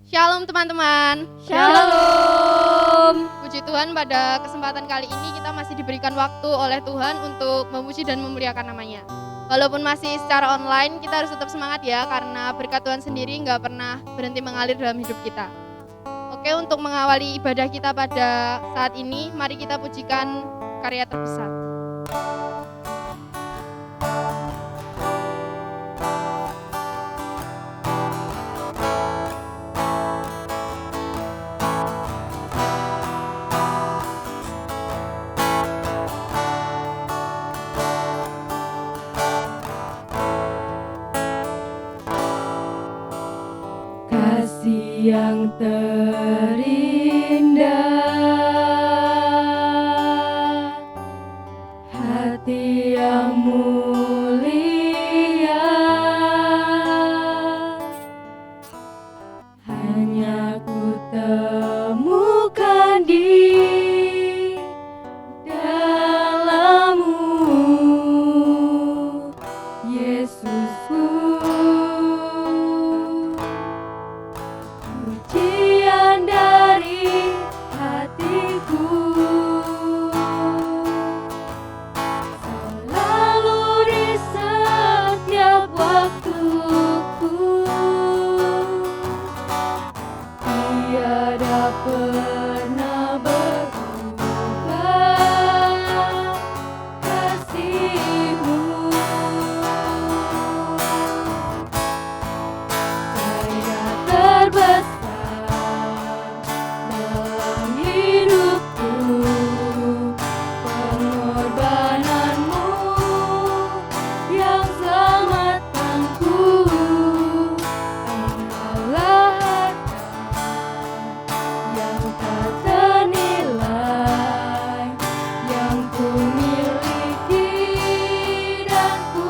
Shalom teman-teman. Shalom. Puji Tuhan, pada kesempatan kali ini kita masih diberikan waktu oleh Tuhan untuk memuji dan memuliakan namanya. Walaupun masih secara online, kita harus tetap semangat ya, karena berkat Tuhan sendiri gak pernah berhenti mengalir dalam hidup kita. Oke, untuk mengawali ibadah kita pada saat ini, mari kita pujikan karya terbesar. Kasih yang terindah, hati yang mulia, hanya ku temukan di dalam-Mu, Yesusku. Pujian dari hatiku, selalu di setiap waktuku, tiada pernah berubah kasih-Mu. Karya terbesar dalam hidupku, pengorbanan-Mu yang selamatkanku. Engkaulah harta yang tak ternilai, yang ku miliki dan ku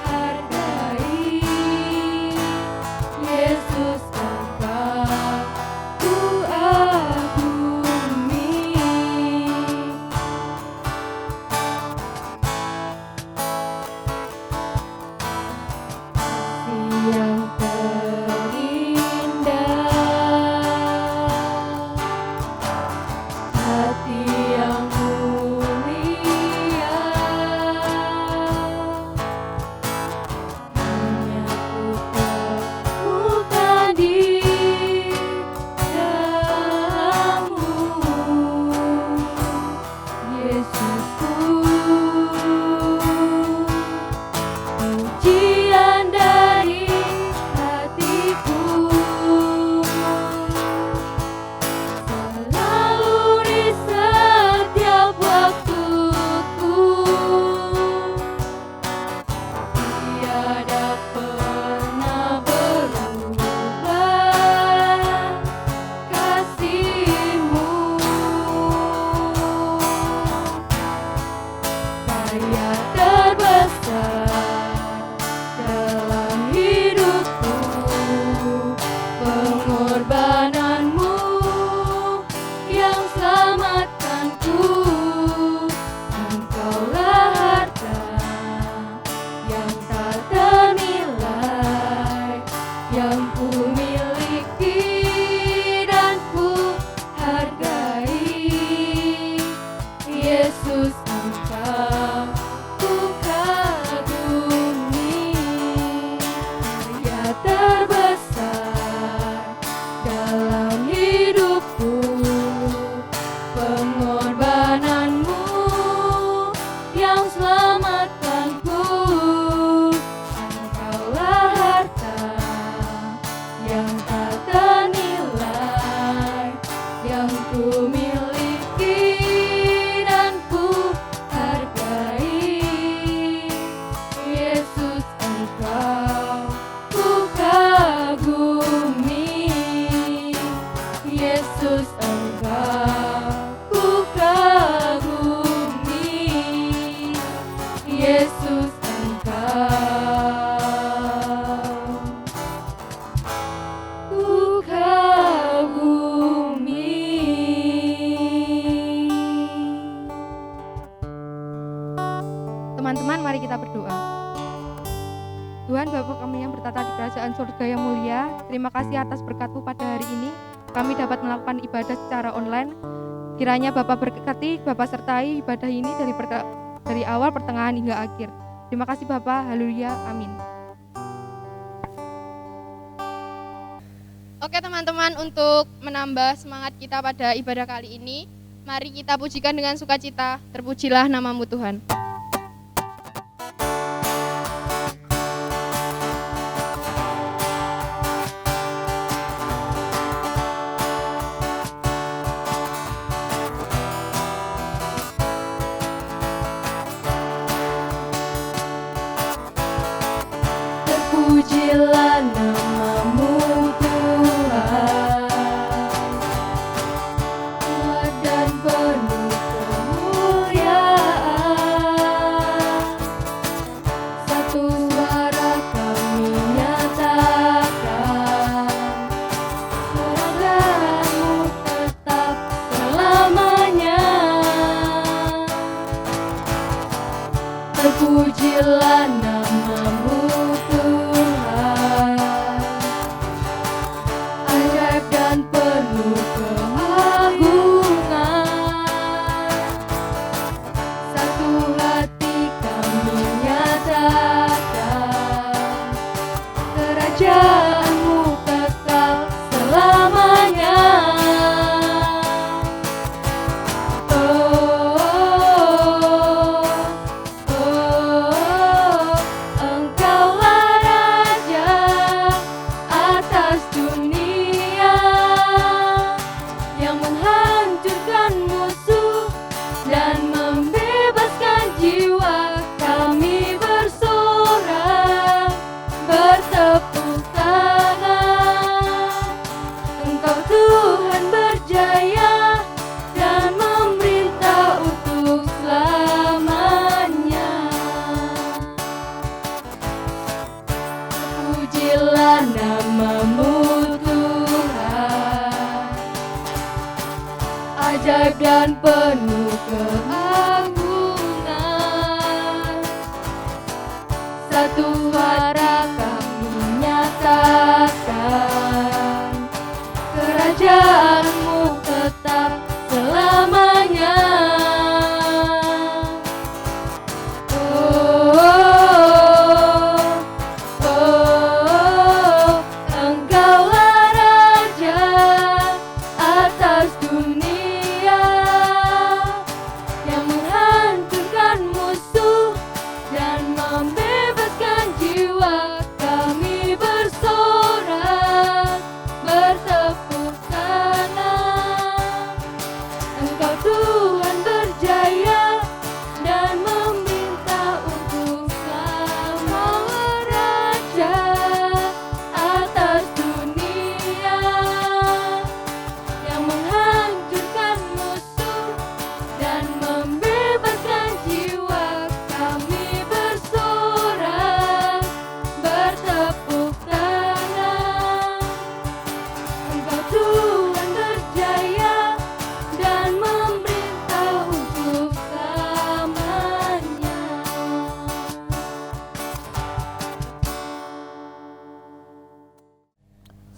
hargai. Yesus, Engkau ku agumi. Kasih yang terindah, hati yang mulia, hanya ku temukan di dalam-Mu, Yesusku. Pujian dari hatiku, selalu di setiap waktuku, tiada pernah berubah kasih-Mu. Karya terbesar dalam hidupku, pengorbanan-Mu yang selamatkanku. Engkaulah harta yang tak ternilai, yang ku miliki dan ku hargai. Yesus, Engkau ku kagumi. Karya terbesar dalam hidupku, pengorbanan-Mu yang selamatkanku. Engkaulah harta yang tak ternilai, yang ku miliki dan ku hargai. Yesus, Engkau ku kagumi. kerajaan surga yang mulia. Terima kasih atas berkat-Mu pada hari ini. Kami dapat melakukan ibadah secara online. Kiranya Bapak berkati, Bapak sertai ibadah ini dari awal, pertengahan hingga akhir. Terima kasih Bapak. Haleluya. Amin. Oke teman-teman, untuk menambah semangat kita pada ibadah kali ini, mari kita pujikan dengan sukacita. Terpujilah nama-Mu Tuhan. Terpujilah nama-Mu Tuhan, kuat dan penuh kemuliaan. Satu suara kami nyatakan, kerajaan-Mu tetap selamanya. Terpujilah nama-Mu Tuhan, ajaib dan penuh keagungan. Satu hati kami nyatakan, kerajaan-Mu kekal selamanya. Engkaulah Raja atas dunia, yang menghancurkan musuh dan membebaskan jiwa. Kami bersorak, bertepuk tangan. Engkau Tuhan berjaya dan memerintah untuk selamanya. Pujilah nama-Mu Tuhan, ajaib dan penuh keagungan. Satu suara kami nyatakan, kerajaan-Mu tetap selamanya. Engkaulah Raja atas dunia, yang menghancurkan musuh dan membebaskan jiwa. Kami bersorak, bertepuk tangan. Engkau Tuhan berjaya dan meminta untuk Engkaulah Raja atas dunia, yang menghancurkan musuh dan membebaskan jiwa. Kami bersorak, bertepuk tangan. Engkau Tuhan berjaya dan memerintah untuk selamanya.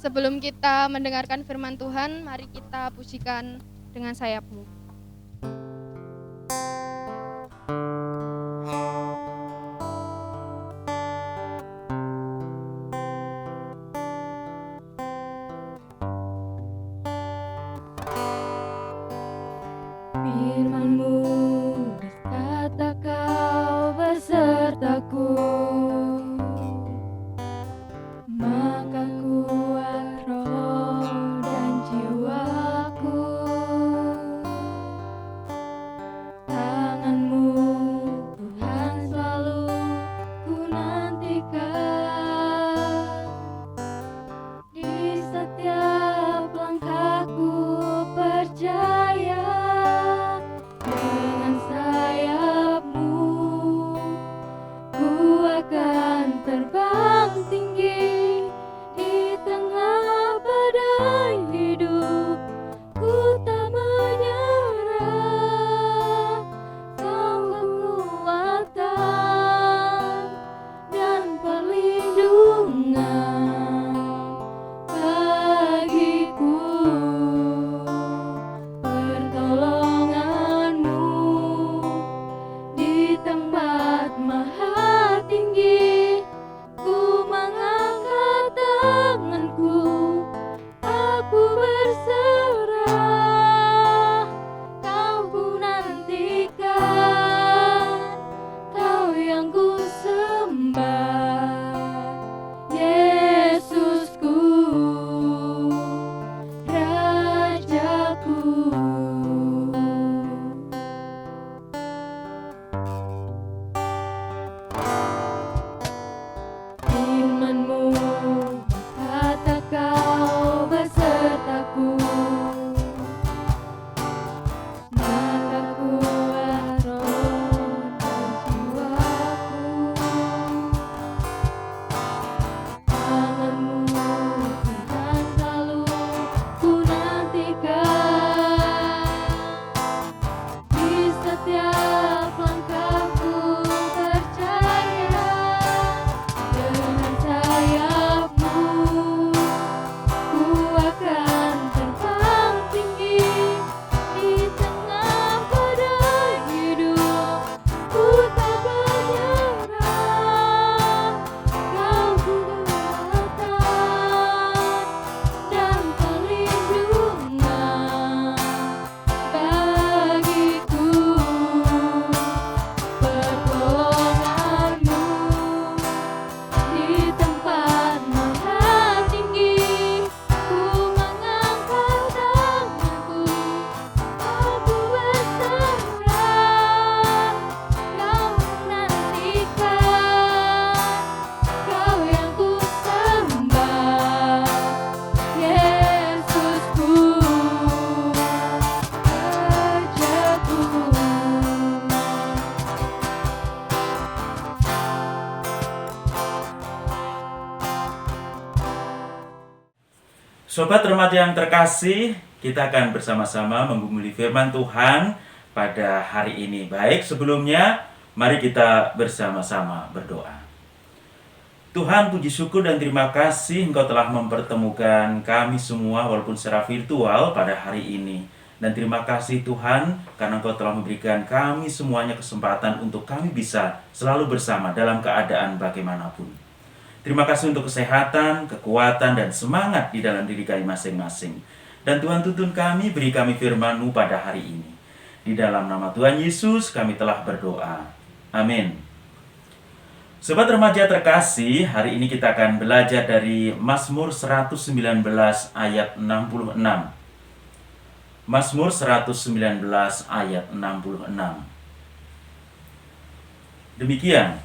Sebelum kita mendengarkan firman Tuhan, mari kita pujikan dengan sayap-Mu. Firman-Mu berkata, Kau besertaku, maka kuat roh dan jiwaku. Tangan-Mu Tuhan selalu ku nantikan, di setiap langkahku percaya. Sobat remaja yang terkasih, kita akan bersama-sama menggumuli firman Tuhan pada hari ini. Baik, sebelumnya mari kita bersama-sama berdoa. Tuhan, puji syukur dan terima kasih Engkau telah mempertemukan kami semua walaupun secara virtual pada hari ini. Dan terima kasih Tuhan karena Engkau telah memberikan kami semuanya kesempatan untuk kami bisa selalu bersama dalam keadaan bagaimanapun. Terima kasih untuk kesehatan, kekuatan, dan semangat di dalam diri kami masing-masing. Dan Tuhan tuntun kami, beri kami firman-Mu pada hari ini. Di dalam nama Tuhan Yesus kami telah berdoa. Amin. Sobat remaja terkasih, hari ini kita akan belajar dari Mazmur 119 ayat 66. Mazmur 119 ayat 66. Demikian.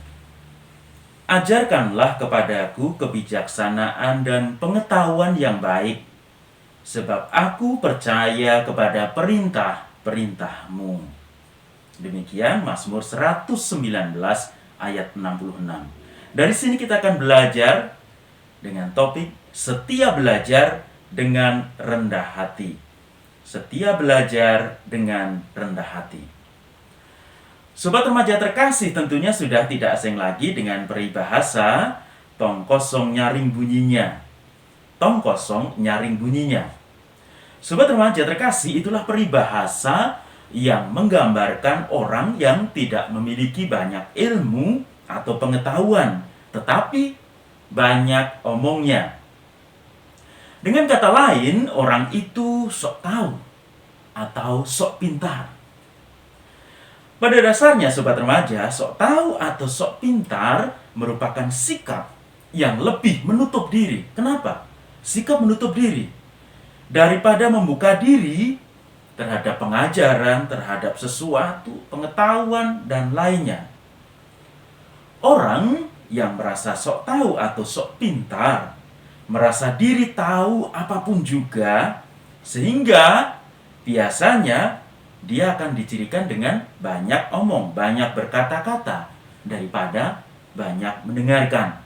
Ajarkanlah kepadaku kebijaksanaan dan pengetahuan yang baik, sebab aku percaya kepada perintah-perintah-Mu. Demikian Mazmur 119 ayat 66. Dari sini kita akan belajar dengan topik setia belajar dengan rendah hati. Setia belajar dengan rendah hati. Sobat remaja terkasih, tentunya sudah tidak asing lagi dengan peribahasa tong kosong nyaring bunyinya. Tong kosong nyaring bunyinya. Sobat remaja terkasih, itulah peribahasa yang menggambarkan orang yang tidak memiliki banyak ilmu atau pengetahuan, tetapi banyak omongnya. Dengan kata lain, orang itu sok tahu atau sok pintar. Pada dasarnya sobat remaja, sok tahu atau sok pintar merupakan sikap yang lebih menutup diri. Kenapa? Sikap menutup diri. Daripada membuka diri terhadap pengajaran, terhadap sesuatu, pengetahuan, dan lainnya. Orang yang merasa sok tahu atau sok pintar, merasa diri tahu apapun juga, sehingga biasanya dia akan dicirikan dengan banyak omong, banyak berkata-kata, daripada banyak mendengarkan.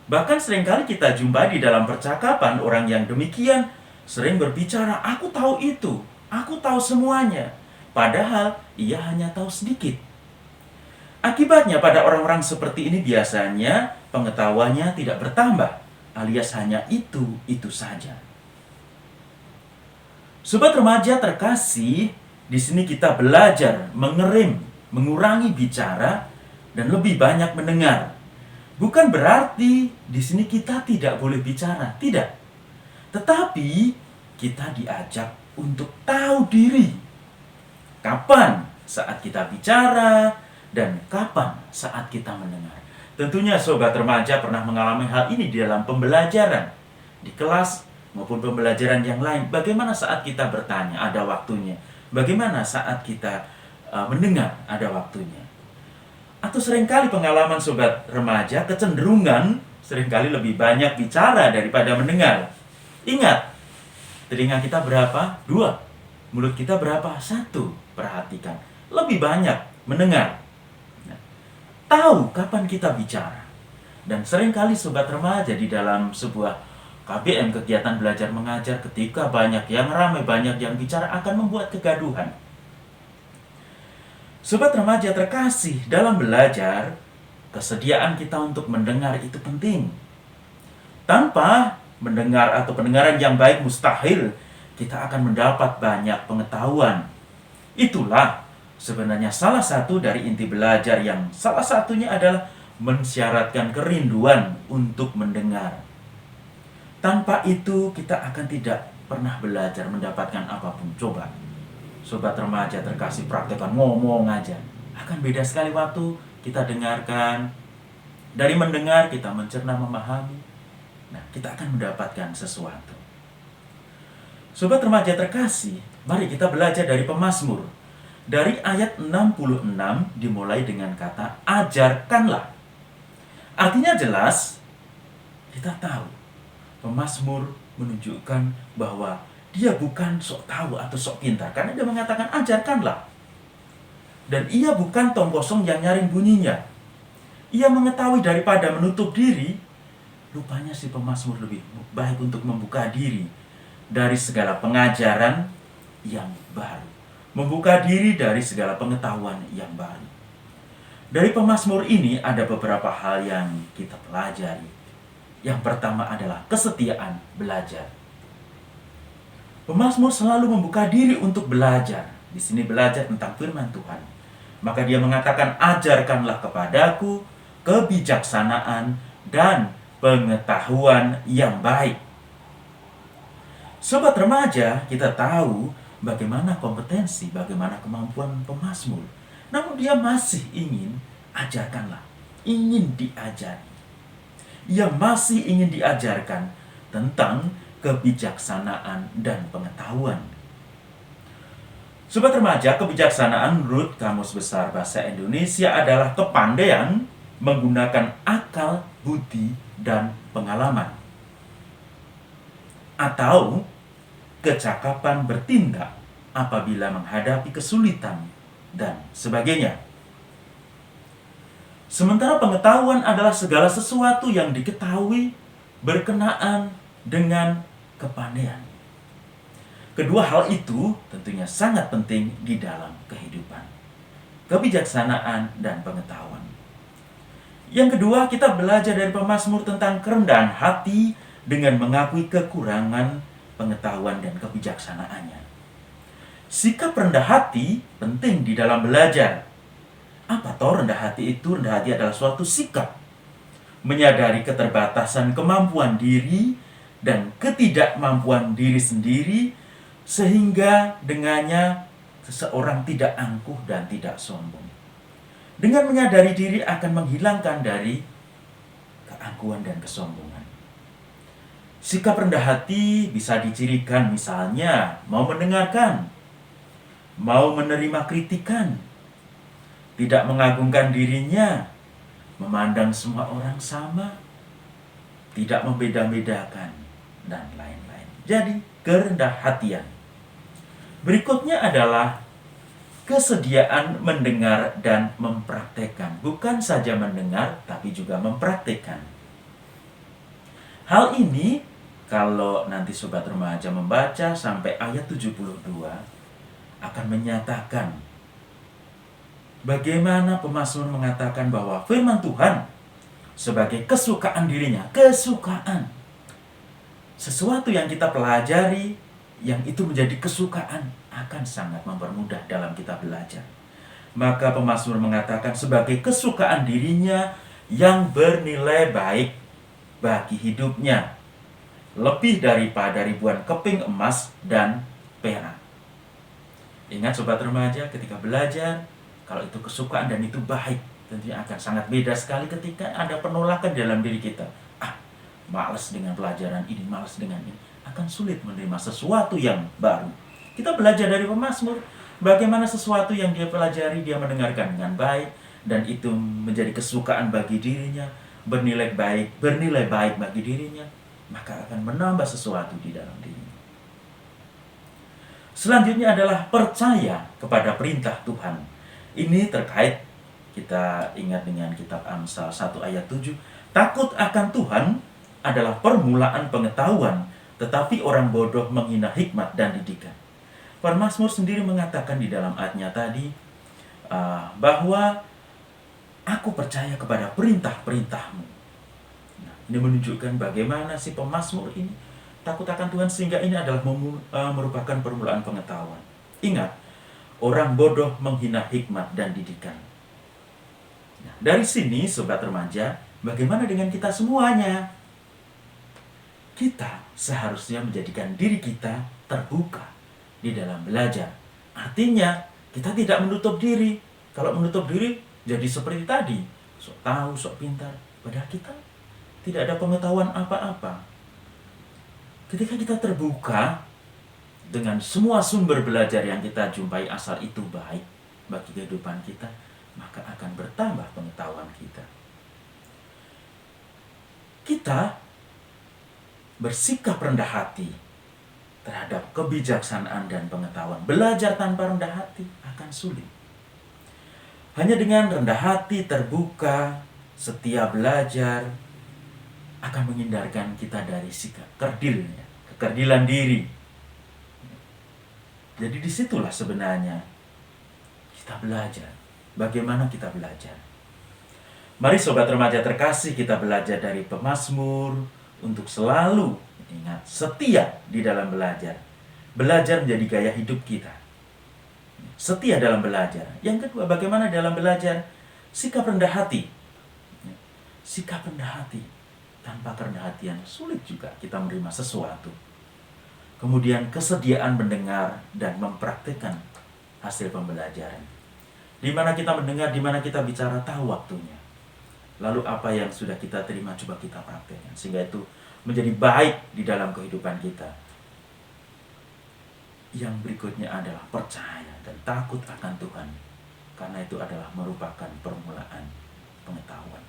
Bahkan seringkali kita jumpai di dalam percakapan orang yang demikian sering berbicara, aku tahu itu, aku tahu semuanya, padahal ia hanya tahu sedikit. Akibatnya pada orang-orang seperti ini biasanya pengetahuannya tidak bertambah, alias hanya itu saja. Sobat remaja terkasih, di sini kita belajar mengerem, mengurangi bicara, dan lebih banyak mendengar. Bukan berarti di sini kita tidak boleh bicara, tidak. Tetapi kita diajak untuk tahu diri. Kapan saat kita bicara dan kapan saat kita mendengar. Tentunya sobat remaja pernah mengalami hal ini di dalam pembelajaran di kelas maupun pembelajaran yang lain. Bagaimana saat kita bertanya, ada waktunya. Bagaimana saat kita mendengar, ada waktunya. Atau seringkali pengalaman sobat remaja kecenderungan seringkali lebih banyak bicara daripada mendengar. Ingat, telinga kita berapa? 2. Mulut kita berapa? 1. Perhatikan. Lebih banyak mendengar. Tahu kapan kita bicara. Dan seringkali sobat remaja di dalam sebuah KBM, kegiatan belajar mengajar, ketika banyak yang ramai, banyak yang bicara, akan membuat kegaduhan. Sobat remaja terkasih, dalam belajar, kesediaan kita untuk mendengar itu penting. Tanpa mendengar atau pendengaran yang baik, mustahil kita akan mendapat banyak pengetahuan. Itulah sebenarnya salah satu dari inti belajar, yang salah satunya adalah mensyaratkan kerinduan untuk mendengar. Tanpa itu kita akan tidak pernah belajar mendapatkan apapun. Coba sobat remaja terkasih praktekkan, ngomong aja. Akan beda sekali waktu kita dengarkan. Dari mendengar kita mencerna, memahami. Nah, kita akan mendapatkan sesuatu. Sobat remaja terkasih, mari kita belajar dari pemazmur. Dari ayat 66 dimulai dengan kata ajarkanlah. Artinya jelas, kita tahu pemazmur menunjukkan bahwa dia bukan sok tahu atau sok pintar, karena dia mengatakan ajarkanlah. Dan ia bukan tong kosong yang nyaring bunyinya. Ia mengetahui daripada menutup diri, rupanya si pemazmur lebih baik untuk membuka diri dari segala pengajaran yang baru. Membuka diri dari segala pengetahuan yang baru. Dari pemazmur ini ada beberapa hal yang kita pelajari. Yang pertama adalah kesetiaan belajar. Pemazmur selalu membuka diri untuk belajar. Di sini belajar tentang firman Tuhan. Maka dia mengatakan, ajarkanlah kepadaku kebijaksanaan dan pengetahuan yang baik. Sobat remaja, kita tahu bagaimana kompetensi, bagaimana kemampuan pemazmur. Namun dia masih ingin ajarkanlah, ingin diajari. Ia masih ingin diajarkan tentang kebijaksanaan dan pengetahuan. Sobat remaja, kebijaksanaan menurut Kamus Besar Bahasa Indonesia adalah kepandaian menggunakan akal, budi, dan pengalaman. Atau kecakapan bertindak apabila menghadapi kesulitan dan sebagainya. Sementara pengetahuan adalah segala sesuatu yang diketahui berkenaan dengan kepandaian. Kedua hal itu tentunya sangat penting di dalam kehidupan. Kebijaksanaan dan pengetahuan. Yang kedua, kita belajar dari pemazmur tentang kerendahan hati dengan mengakui kekurangan pengetahuan dan kebijaksanaannya. Sikap rendah hati penting di dalam belajar. Apa toh rendah hati itu? Rendah hati adalah suatu sikap menyadari keterbatasan kemampuan diri dan ketidakmampuan diri sendiri, sehingga dengannya seseorang tidak angkuh dan tidak sombong. Dengan menyadari diri akan menghilangkan dari keangkuhan dan kesombongan. Sikap rendah hati bisa dicirikan misalnya mau mendengarkan, mau menerima kritikan, tidak mengagungkan dirinya, memandang semua orang sama, tidak membeda-bedakan, dan lain-lain. Jadi, kerendah hatian. Berikutnya adalah kesediaan mendengar dan mempraktekkan. Bukan saja mendengar, tapi juga mempraktekkan. Hal ini, kalau nanti sobat remaja membaca sampai ayat 72, akan menyatakan bagaimana pemazmur mengatakan bahwa firman Tuhan sebagai kesukaan dirinya. Kesukaan. Sesuatu yang kita pelajari, yang itu menjadi kesukaan, akan sangat mempermudah dalam kita belajar. Maka pemazmur mengatakan sebagai kesukaan dirinya yang bernilai baik bagi hidupnya, lebih daripada ribuan keping emas dan perak. Ingat sobat remaja, ketika belajar, kalau itu kesukaan dan itu baik, tentunya akan sangat beda sekali ketika ada penolakan dalam diri kita. Malas dengan pelajaran ini, malas dengan ini. Akan sulit menerima sesuatu yang baru. Kita belajar dari pemazmur, bagaimana sesuatu yang dia pelajari, dia mendengarkan dengan baik, dan itu menjadi kesukaan bagi dirinya, bernilai baik bagi dirinya, maka akan menambah sesuatu di dalam dirinya. Selanjutnya adalah percaya kepada perintah Tuhan. Ini terkait, kita ingat dengan kitab Amsal 1 ayat 7. Takut akan Tuhan adalah permulaan pengetahuan, tetapi orang bodoh menghina hikmat dan didikan. Pemazmur sendiri mengatakan di dalam ayatnya tadi, bahwa aku percaya kepada perintah-perintahmu. Nah, ini menunjukkan bagaimana si pemazmur ini takut akan Tuhan, sehingga ini adalah merupakan permulaan pengetahuan. Ingat, orang bodoh menghina hikmat dan didikan. Nah, dari sini, sobat remaja, bagaimana dengan kita semuanya? Kita seharusnya menjadikan diri kita terbuka di dalam belajar. Artinya, kita tidak menutup diri. Kalau menutup diri, jadi seperti tadi, sok tahu, sok pintar. Padahal kita tidak ada pengetahuan apa-apa. Ketika kita terbuka dengan semua sumber belajar yang kita jumpai, asal itu baik bagi kehidupan kita, maka akan bertambah pengetahuan kita. Kita bersikap rendah hati terhadap kebijaksanaan dan pengetahuan. Belajar tanpa rendah hati akan sulit. Hanya dengan rendah hati, terbuka, setia belajar, akan menghindarkan kita dari sikap kerdil, kekerdilan diri. Jadi disitulah sebenarnya kita belajar. Bagaimana kita belajar? Mari sobat remaja terkasih, kita belajar dari pemazmur untuk selalu ingat setia di dalam belajar. Belajar menjadi gaya hidup kita. Setia dalam belajar. Yang kedua, bagaimana dalam belajar? Sikap rendah hati. Sikap rendah hati. Tanpa kerendahan hatian sulit juga kita menerima sesuatu. Kemudian kesediaan mendengar dan mempraktikkan hasil pembelajaran. Di mana kita mendengar, di mana kita bicara, tahu waktunya. Lalu apa yang sudah kita terima coba kita praktekkan sehingga itu menjadi baik di dalam kehidupan kita. Yang berikutnya adalah percaya dan takut akan Tuhan. Karena itu adalah merupakan permulaan pengetahuan.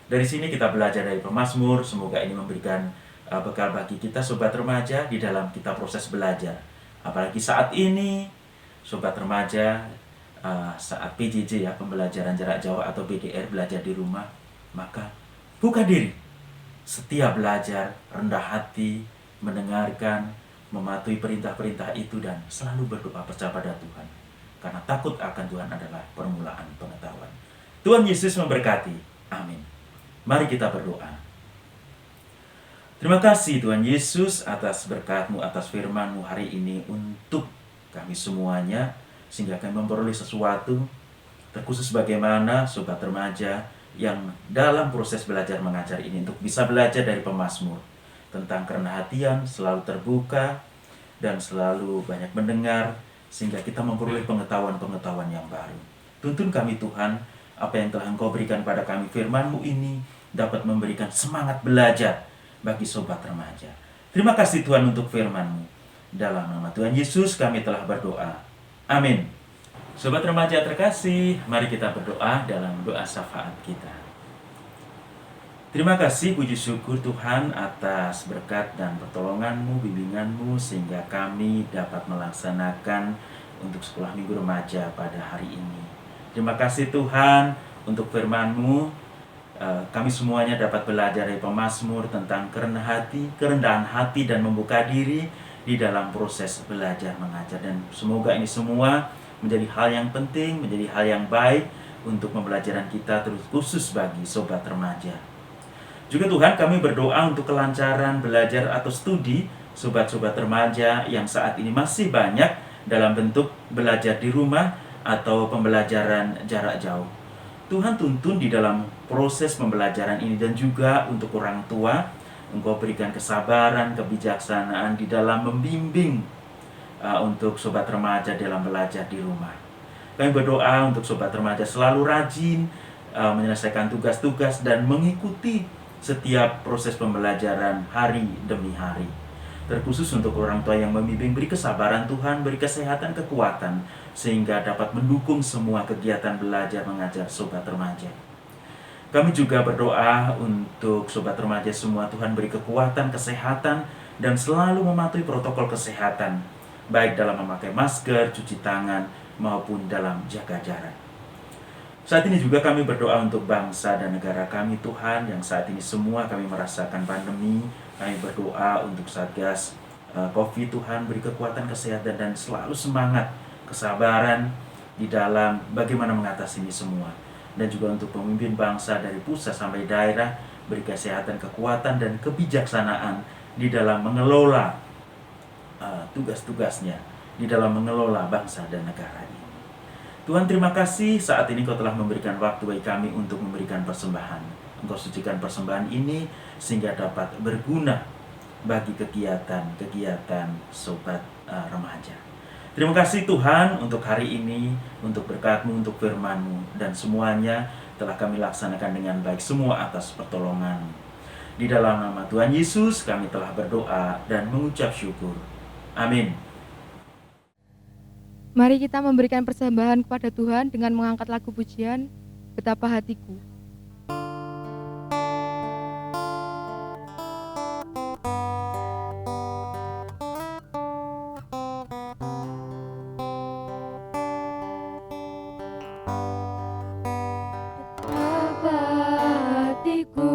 Dari sini kita belajar dari pemazmur, semoga ini memberikan bekal bagi kita sobat remaja di dalam kita proses belajar. Apalagi saat ini sobat remaja saat PJJ ya, pembelajaran jarak jauh atau BDR, belajar di rumah, maka buka diri, setia belajar, rendah hati, mendengarkan, mematuhi perintah-perintah itu dan selalu berdoa percaya pada Tuhan. Karena takut akan Tuhan adalah permulaan pengetahuan. Tuhan Yesus memberkati. Amin. Mari kita berdoa. Terima kasih Tuhan Yesus atas berkat-Mu, atas firman-Mu hari ini untuk kami semuanya, sehingga kami memperoleh sesuatu, terkhusus bagaimana sobat remaja yang dalam proses belajar mengajar ini untuk bisa belajar dari pemazmur tentang kerendahan hatian, selalu terbuka dan selalu banyak mendengar, sehingga kita memperoleh pengetahuan-pengetahuan yang baru. Tuntun kami Tuhan, apa yang telah Engkau berikan pada kami firman-Mu ini dapat memberikan semangat belajar bagi sobat remaja. Terima kasih Tuhan untuk firman-Mu. Dalam nama Tuhan Yesus kami telah berdoa. Amin. Sobat remaja terkasih, mari kita berdoa dalam doa syafaat kita. Terima kasih, puji syukur Tuhan atas berkat dan pertolongan-Mu, bimbingan-Mu, sehingga kami dapat melaksanakan untuk sekolah minggu remaja pada hari ini. Terima kasih Tuhan untuk firman-Mu. Kami semuanya dapat belajar dari pemazmur tentang kerendahan hati dan membuka diri di dalam proses belajar mengajar. Dan semoga ini semua menjadi hal yang penting, menjadi hal yang baik untuk pembelajaran kita, terus khusus bagi sobat remaja. Juga Tuhan, kami berdoa untuk kelancaran belajar atau studi sobat-sobat remaja yang saat ini masih banyak dalam bentuk belajar di rumah atau pembelajaran jarak jauh. Tuhan tuntun di dalam proses pembelajaran ini, dan juga untuk orang tua, Engkau berikan kesabaran, kebijaksanaan di dalam membimbing untuk sobat remaja dalam belajar di rumah. Kami berdoa untuk sobat remaja selalu rajin menyelesaikan tugas-tugas dan mengikuti setiap proses pembelajaran hari demi hari. Terkhusus untuk orang tua yang membimbing, beri kesabaran Tuhan, beri kesehatan, kekuatan, sehingga dapat mendukung semua kegiatan belajar mengajar sobat remaja. Kami juga berdoa untuk sobat remaja semua, Tuhan beri kekuatan, kesehatan, dan selalu mematuhi protokol kesehatan, baik dalam memakai masker, cuci tangan, maupun dalam jaga jarak. Saat ini juga kami berdoa untuk bangsa dan negara kami Tuhan, yang saat ini semua kami merasakan pandemi. Kami berdoa untuk Satgas COVID, Tuhan beri kekuatan, kesehatan, dan selalu semangat, kesabaran di dalam bagaimana mengatasi ini semua. Dan juga untuk pemimpin bangsa dari pusat sampai daerah, beri kesehatan, kekuatan, dan kebijaksanaan di dalam mengelola tugas-tugasnya, di dalam mengelola bangsa dan negara ini. Tuhan, terima kasih saat ini Kau telah memberikan waktu bagi kami untuk memberikan persembahan. Engkau sucikan persembahan ini sehingga dapat berguna bagi kegiatan-kegiatan sobat remaja. Terima kasih Tuhan untuk hari ini, untuk berkat-Mu, untuk firman-Mu, dan semuanya telah kami laksanakan dengan baik, semua atas pertolongan. Di dalam nama Tuhan Yesus kami telah berdoa dan mengucap syukur. Amin. Mari kita memberikan persembahan kepada Tuhan dengan mengangkat lagu pujian Betapa Hatiku. Betapa hatiku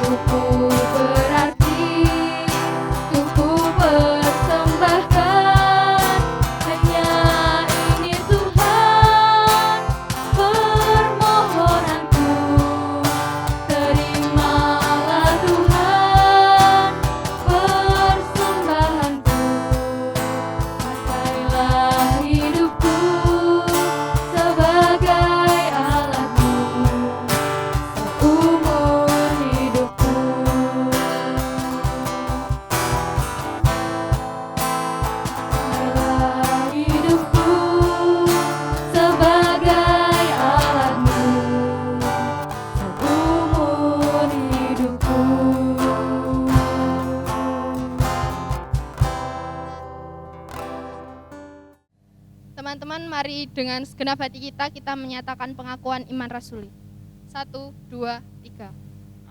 hidupku berarti untuk ku persembahkan. Hanya ini Tuhan permohonanku, terimalah Tuhan persembahanku. Pakailah hidupku sebagai alatmu seumur hidupku. Pakailah hidupku sebagai alatmu seumur hidupku. Teman-teman, mari dengan segenap hati kita menyatakan pengakuan iman rasuli. 1, 2, 3.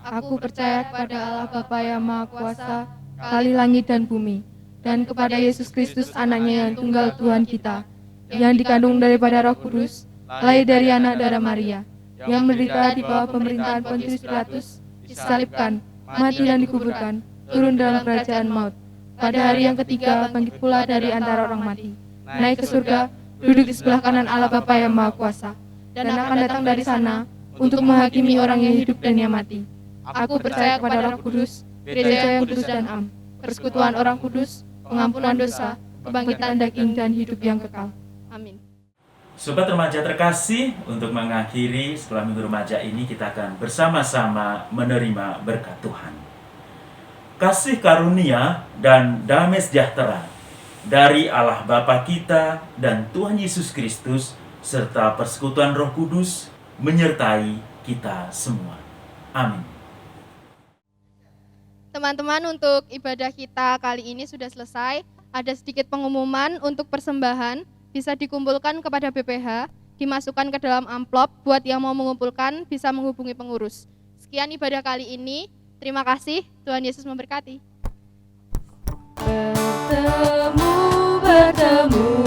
Aku percaya kepada Allah Bapa yang Maha Kuasa, kali langit dan bumi, dan kepada Yesus Kristus anaknya yang tunggal Tuhan kita, yang dikandung daripada Roh Kudus, lahir dari anak darah Maria, yang menderita di bawah pemerintahan Pontius Pilatus, disalibkan, mati dan dikuburkan, turun dalam kerajaan maut. Pada hari yang ketiga bangkit pula dari antara orang mati, naik ke surga, duduk di sebelah kanan Allah Bapa yang Maha Kuasa, dan akan datang dari sana untuk menghakimi orang yang hidup dan yang mati. Aku percaya kepada Roh Kudus, gereja yang kudus dan am, persekutuan orang kudus, pengampunan dosa, kebangkitan daging dan hidup yang kekal. Amin. Sobat remaja terkasih, untuk mengakhiri sekolah minggu remaja ini kita akan bersama-sama menerima berkat Tuhan. Kasih karunia dan damai sejahtera dari Allah Bapa kita dan Tuhan Yesus Kristus serta persekutuan Roh Kudus menyertai kita semua. Amin. Teman-teman, untuk ibadah kita kali ini sudah selesai. Ada sedikit pengumuman untuk persembahan, bisa dikumpulkan kepada BPH, dimasukkan ke dalam amplop. Buat yang mau mengumpulkan bisa menghubungi pengurus. Sekian ibadah kali ini. Terima kasih. Tuhan Yesus memberkati. Bertemu